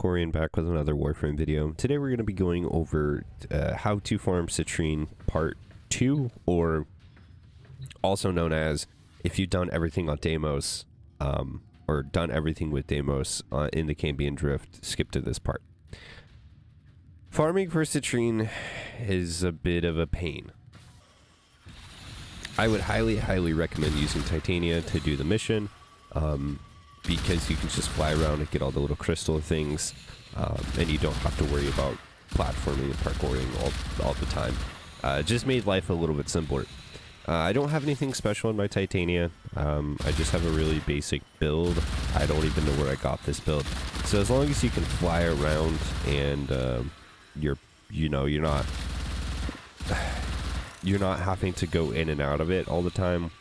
Parkourian back with another Warframe video. Today we're going to be going over how to farm Citrine Part 2, or also known as if you've done everything on Deimos, or done everything with Deimos in the Cambion Drift, skip to this part. Farming for Citrine is a bit of a pain. I would highly recommend using Titania to do the mission. Because you can just fly around and get all the little crystal things, and you don't have to worry about platforming and parkouring all the time. It just made life a little bit simpler. I don't have anything special in my Titania. I just have a really basic build. I don't even know where I got this build. So as long as you can fly around and you're not having to go in and out of it all the time,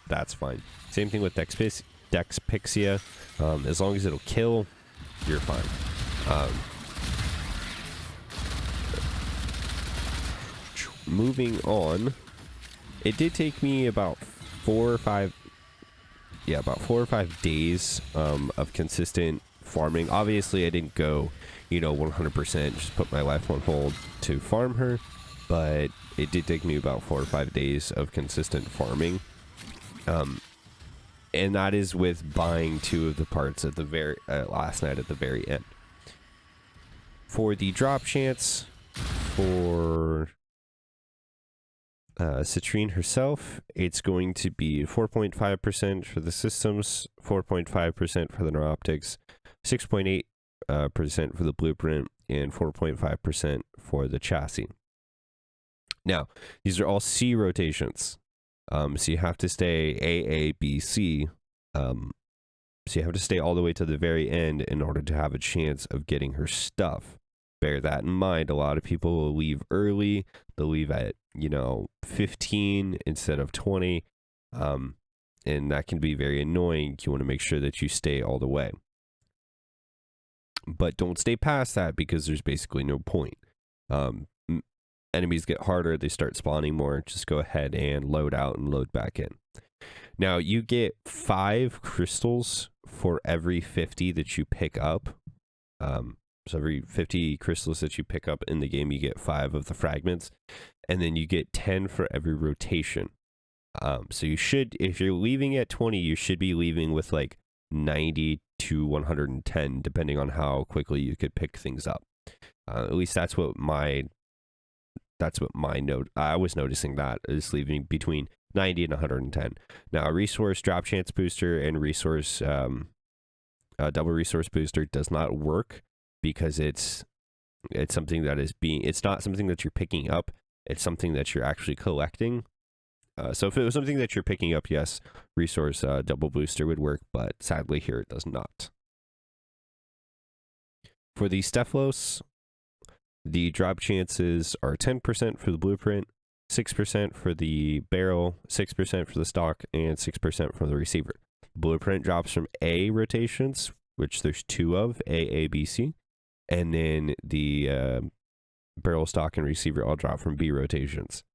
that's fine. Same thing with Dexpixia. As long as it'll kill, you're fine. Moving on, it did take me about 4 or 5 days of consistent farming. Obviously I didn't go 100% just put my life on hold to farm her, but it did take me about 4 or 5 days of consistent farming. And that is with buying 2 of the parts at the very last night at the very end. For the drop chance for Citrine herself, it's going to be 4.5% for the systems, 4.5% for the neuroptics, 6.8% for the blueprint, and 4.5% for the chassis. Now, these are all C rotations. So you have to stay A, B, C. So you have to stay all the way to the very end in order to have a chance of getting her stuff. Bear that in mind. A lot of people will leave early. They'll leave at, 15 instead of 20. And that can be very annoying. You want to make sure that you stay all the way. But don't stay past that because there's basically no point. Enemies get harder, they start spawning more. Just go ahead and load out and load back in. Now you get 5 crystals for every 50 that you pick up. So every 50 crystals that you pick up in the game, you get 5 of the fragments, and then you get 10 for every rotation. So you should, if you're leaving at 20, you should be leaving with like 90 to 110, depending on how quickly you could pick things up. At least that's what I was noticing, that is leaving between 90 and 110. Now, a resource drop chance booster and resource double resource booster does not work because it's something that is it's not something that you're picking up. It's something that you're actually collecting. So if it was something that you're picking up, yes, resource double booster would work, but sadly here it does not. For the Stephalos, the drop chances are 10% for the blueprint, 6% for the barrel, 6% for the stock, and 6% for the receiver. Blueprint drops from A rotations, which there's 2 of, A, B, C. And then the barrel, stock, and receiver all drop from B rotations.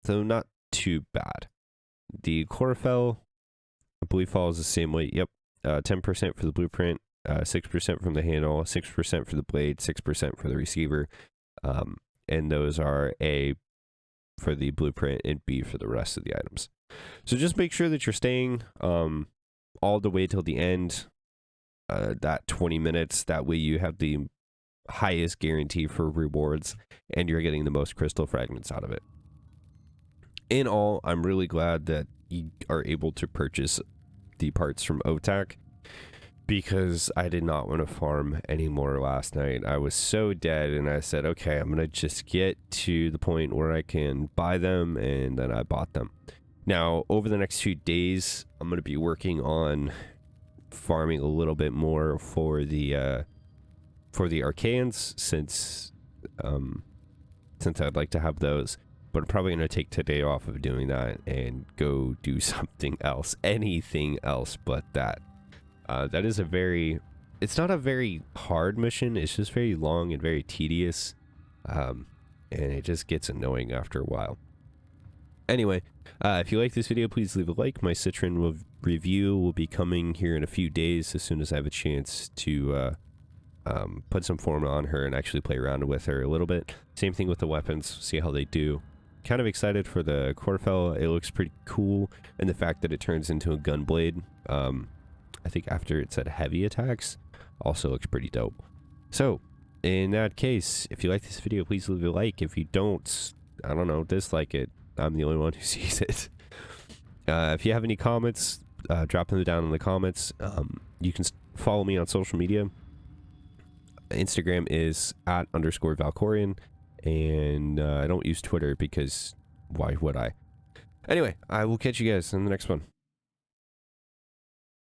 So not too bad. The chlorophyll, I believe, follows the same way. Yep, 10% for the blueprint, 6% from the handle, 6% for the blade, 6% for the receiver, and those are A for the blueprint and B for the rest of the items. So just make sure that you're staying all the way till the end, that 20 minutes. That way you have the highest guarantee for rewards and you're getting the most crystal fragments out of it. In all, I'm really glad that you are able to purchase the parts from OTAC, because I did not want to farm anymore last night. I was so dead, and I said, okay, I'm going to just get to the point where I can buy them, and then I bought them. Now, over the next few days, I'm going to be working on farming a little bit more for the Archaeans, since I'd like to have those. But I'm probably going to take today off of doing that and go do something else, anything else but that. That is it's not a very hard mission. It's just very long and very tedious. And it just gets annoying after a while. Anyway, if you like this video, please leave a like. My Citrine review will be coming here in a few days as soon as I have a chance to put some form on her and actually play around with her a little bit. Same thing with the weapons, see how they do. Kind of excited for the Quarterfell. It looks pretty cool, and the fact that it turns into a gun blade, I think after it said heavy attacks, also looks pretty dope. So, in that case, if you like this video, please leave a like. If you don't, I don't know, dislike it. I'm the only one who sees it. If you have any comments, drop them down in the comments. You can follow me on social media. Instagram is @_Valkorian, and I don't use Twitter because why would I? Anyway, I will catch you guys in the next one.